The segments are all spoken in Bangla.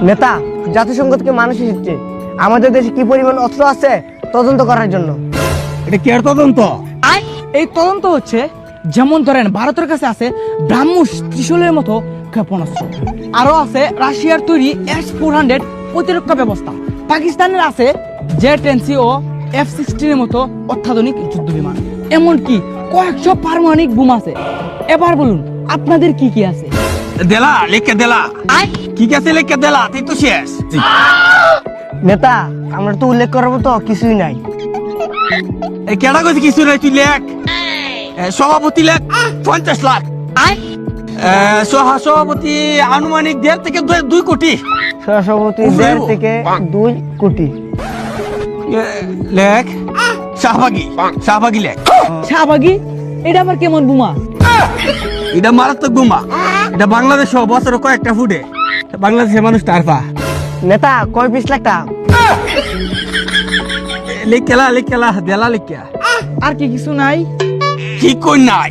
নেতা, জাতিসংঘকে মানুষ এসেছে আমাদের দেশে কি পরিমাণ অস্ত্র আছে তদন্ত করার জন্য। এটা কি তদন্ত? এই তদন্ত হচ্ছে, যেমন ধরেন ভারতের কাছে আছে ব্রাহ্মস ত্রিশূলের মতো ক্ষেপণাস্ত্র, আরো আছে রাশিয়ার তৈরি S-400 প্রতিরক্ষা ব্যবস্থা, পাকিস্তানের আছে Z-10C ও F-16 এর মতো অত্যাধুনিক যুদ্ধ বিমান, এমনকি কয়েকশো পারমাণবিক বোমা আছে। এবার বলুন আপনাদের কি কি আছে? দেলা লিখে দেলা, কি আছে লিখে দেলা, তুই তো শেষ। নেতা, আমরা তো উল্লেখ করবো তো কিছুই নাই। এই কেডা কইছে কিছু নাই, তুই লেখ। সভাপতি লেখ 50 লাখ, সভাপতি আনুমানিক 1.5 থেকে 2 কোটি, সহসভাপতি 1.5 থেকে 2 কোটি। লেখ শাহবাগী লেখ। শাহবাগী, এটা আবার কেমন বোমা? এটা মারাত্মক বোমা, এটা বাংলাদেশ বছরে কয়েকটা ফুটে, বাংলাদেশের মানুষ টারফা। নেতা, কয় পিস লাগতা? লিখেলা দেলা লিখিয়া। আর কি কিছু নাই? কি কই নাই,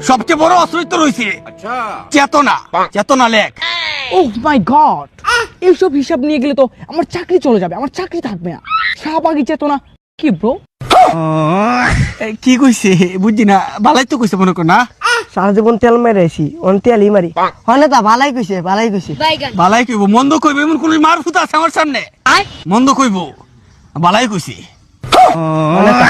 সবচেয়ে বড় অস্ত্র তো রয়েছে চেতনা লেখ। ওহ মাই গড, এইসব হিসাব নিয়ে গেলে তো আমার চাকরি চলে যাবে, আমার চাকরি থাকবে না। শাহবাগী চেতনা কি ব্রো? কি কইছে বুঝছি না, ভালাই তো কইছে মনে কর না। সারা জীবন তেল মেরেছি, অন তেলই মারি। হয় নেতা, ভালাই কইছে। ভালাই কইব, মন্দ কইব, এমন কোন মার ফুটা আছে আমার সামনে? মন্দ কইব, ভালাই কইছে। নেতা